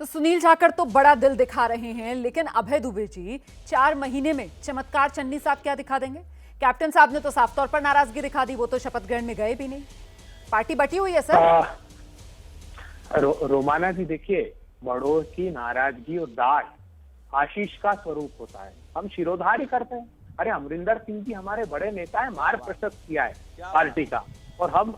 तो सुनील जाखड़ तो बड़ा दिल दिखा रहे हैं, लेकिन अभय दुबे जी 4 महीने में चमत्कार चन्नी साहब क्या दिखा देंगे? कैप्टन साहब ने तो साफ तौर पर नाराजगी दिखा दी, वो तो शपथ ग्रहण में गए भी नहीं। पार्टी बटी हुई है सर। रोमाना जी देखिए, बड़ों की नाराजगी और दाढ़ आशीष का स्वरूप होता है। हम शिरोधार्य करते हैं। अरे अमरिंदर सिंह जी हमारे बड़े नेता है, मार्ग प्रशस्त किया है पार्टी का, और हम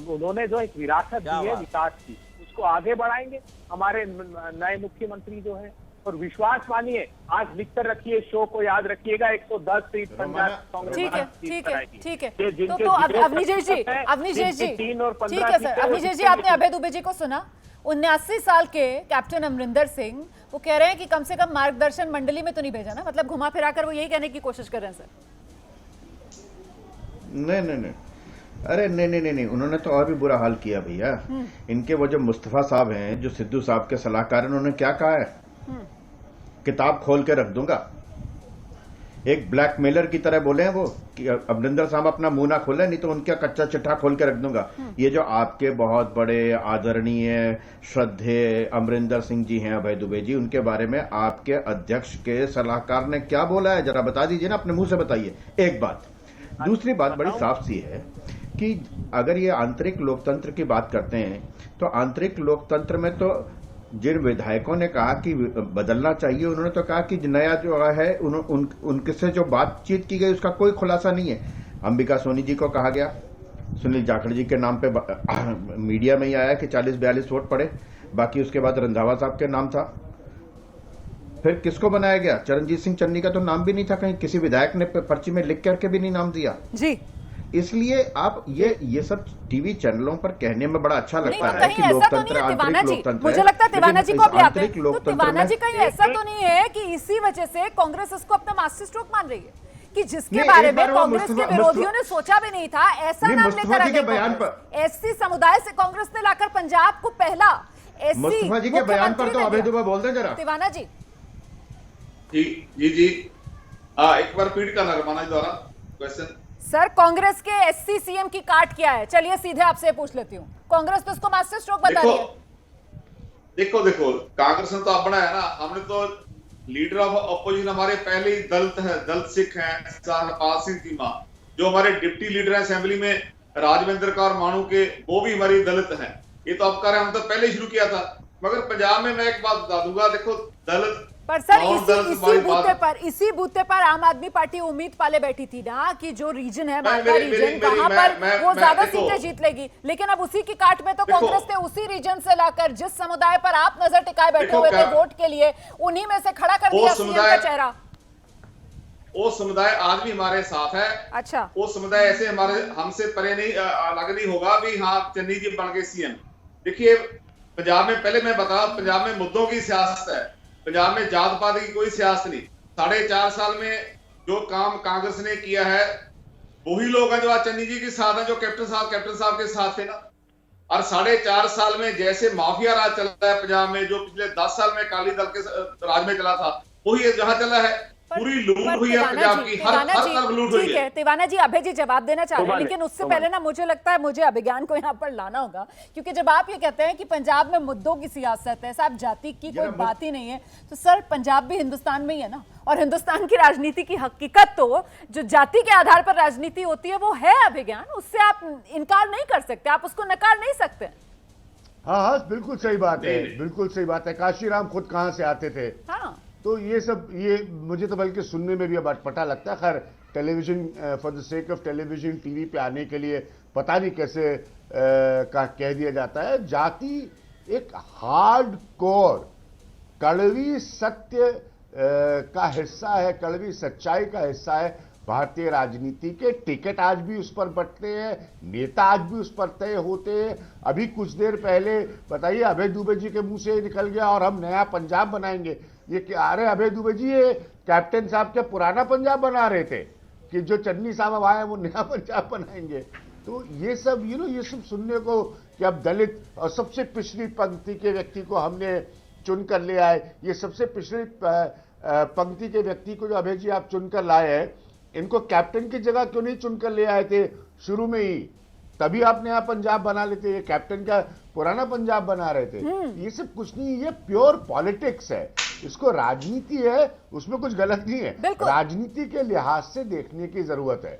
उन्होंने जो एक विरासत दी है विकास की, उसको आगे बढ़ाएंगे। हमारे नए मुख्यमंत्री जो है, और विश्वास मानिए, आज लिख कर रखिए, शो को याद रखिएगा, 110 सीट पंजाब कांग्रेस ठीक है। तो अवनीश जी ठीक है सर। अवनीश जी, आपने अभय दुबे जी को सुना। 79 साल के कैप्टन अमरिंदर सिंह वो कह रहे हैं कि कम से कम मार्गदर्शन मंडली में तो नहीं भेजा ना, मतलब घुमा फिरा कर वो यही कहने की कोशिश कर रहे हैं सर। नहीं, अरे नहीं, उन्होंने तो और भी बुरा हाल किया भैया। इनके वो जो मुस्तफा साहब हैं, जो सिद्धू साहब के सलाहकार हैं, उन्होंने क्या कहा है? किताब खोल के रख दूंगा। एक ब्लैकमेलर की तरह बोले हैं वो कि अमरिंदर साहब अपना मुंह ना खोले, नहीं तो उनका कच्चा चिट्ठा खोल के रख दूंगा। ये जो आपके बहुत बड़े आदरणीय श्रद्धेय अमरिंदर सिंह जी हैं, अभय दुबे जी, उनके बारे में आपके अध्यक्ष के सलाहकार ने क्या बोला है, जरा बता दीजिए ना, अपने मुंह से बताइए। एक बात। दूसरी बात बड़ी साफ सी है कि अगर ये आंतरिक लोकतंत्र की बात करते हैं, तो आंतरिक लोकतंत्र में तो जिन विधायकों ने कहा कि बदलना चाहिए, उन्होंने तो कहा कि नया जो है उनके से जो बातचीत की गई उसका कोई खुलासा नहीं है। अंबिका सोनी जी को कहा गया, सुनील जाखड़ जी के नाम पे मीडिया में ही आया कि 40-42 वोट पड़े, बाकी उसके बाद रंधावा साहब के नाम था। फिर किसको बनाया गया? चरणजीत सिंह चन्नी का तो नाम भी नहीं था, कहीं किसी विधायक ने पर्ची में लिख करके भी नहीं नाम दिया जी। इसलिए आप ये सब टीवी चैनलों पर कहने में बड़ा अच्छा लगता है कि लोकतंत्र आंतरिक लोकतंत्र। मुझे लगता है तिवाना जी को अब ले आते हैं। तो तिवाना जी कहीं ऐसा तो नहीं है कि इसी वजह से कांग्रेस इसको अपना मास्टर स्ट्रोक मान रही है कि जिसके बारे में कांग्रेस के विरोधियों ने सोचा भी नहीं था, ऐसा नाम लेकर आ गए। एससी समुदाय से कांग्रेस ने लाकर पंजाब को पहला एससी मुस्तफा जी के बयान पर तो अभय दुबे बोल दे जरा। तिवाना जी जी एक बार रिपीट करना रमाना जी द्वारा क्वेश्चन। सर, कांग्रेस के एससी सीएम की काट क्या है? चलिए सीधे आपसे पूछ लेती हूँ। कांग्रेस तो उसको मास्टर स्ट्रोक बता रही है। देखो कांग्रेस ने तो अपना है ना, हमने तो लीडर ऑफ अपोजिशन हमारे पहले ही दलित है, दलित सिख हैं, हरपाल सिंह चीमा। जो हमारे डिप्टी लीडर है असेंबली में, राजविंदर कौर मानू के, वो भी हमारी दलित हैं। ये तो अब कर रहे हैं, हम तो पहले ही शुरू किया था। मगर पंजाब में मैं एक बात बता दूंगा, देखो दलित पर सर इसी बूते पर आम आदमी पार्टी उम्मीद पाले बैठी थी ना कि जो रीजन है, मालवा रीजन, वहां पर वो ज्यादा सीटें जीत लेगी। लेकिन अब उसी की काट में तो कांग्रेस ने उसी रीजन से लाकर जिस समुदाय पर आप नजर टिकाए बैठे हुए थे वोट के लिए, उन्हीं में से खड़ा कर दिया सीएम का चेहरा। वो समुदाय आज भी हमारे साथ है। अच्छा, वो समुदाय ऐसे हमारे हमसे परे नहीं अलग नहीं होगा भी हाँ चन्नी जी बन गए सीएम। देखिए पंजाब में, पहले मैं बता, पंजाब में मुद्दों की सियासत है, पंजाब में जात पात की कोई सियासत नहीं। 4.5 साल में जो काम कांग्रेस ने किया है, वही लोग हैं जो आज चन्नी जी के साथ हैं, जो कैप्टन साहब के साथ थे ना। और 4.5 साल में जैसे माफिया राज चल रहा है पंजाब में, जो पिछले 10 साल में अकाली दल के राज में चला था, वही जहां चला है। पूरी लूट हुई है पंजाब की, हर तरफ लूट हुई है। तिवाना जी, अभय जी जवाब देना चाह रहे हैं, लेकिन उससे पहले ना मुझे लगता है मुझे अभिज्ञान को यहाँ पर लाना होगा, क्योंकि जब आप ये कहते हैं कि पंजाब में मुद्दों की सियासत है, साहब जाति की कोई बात ही नहीं है, तो सर पंजाब भी हिंदुस्तान में ही है ना, और हिंदुस्तान की राजनीति की हकीकत तो जो जाति के आधार पर राजनीति होती है वो है अभिज्ञान, उससे आप इनकार नहीं कर सकते, आप उसको नकार नहीं सकते। हाँ, बिल्कुल सही बात है, बिल्कुल सही बात है। काशीराम खुद कहाँ से आते थे? हाँ, तो ये मुझे तो बल्कि सुनने में भी अब अटपटा लगता है। खैर, television for the sake of television, TV पे आने के लिए पता नहीं कैसे कह दिया जाता है। जाति एक हार्ड कोर कड़वी सत्य का हिस्सा है, कड़वी सच्चाई का हिस्सा है भारतीय राजनीति के। टिकट आज भी उस पर बंटते हैं, नेता आज भी उस पर तय होते हैं। अभी कुछ देर पहले बताइए अभय दुबे जी के मुंह से निकल गया और हम नया पंजाब बनाएंगे। ये क्या? अरे अभय दुबे जी, ये कैप्टन साहब के पुराना पंजाब बना रहे थे कि जो चन्नी साहब अब आए वो नया पंजाब बनाएंगे। तो ये सब ये सब सुनने को कि अब दलित और सबसे पिछड़ी पंक्ति के व्यक्ति को हमने चुन कर ले आए, ये सबसे पिछड़ी पंक्ति के व्यक्ति को जो अभय जी आप चुनकर लाए हैं, इनको कैप्टन की जगह क्यों नहीं चुनकर ले आए थे शुरू में ही? तभी आप नया पंजाब बना लेते। ये कैप्टन का पुराना पंजाब बना रहे थे। ये सब कुछ नहीं, ये प्योर पॉलिटिक्स है, इसको राजनीति है, उसमें कुछ गलत नहीं है, बिल्कुल। राजनीति के लिहाज से देखने की जरूरत है।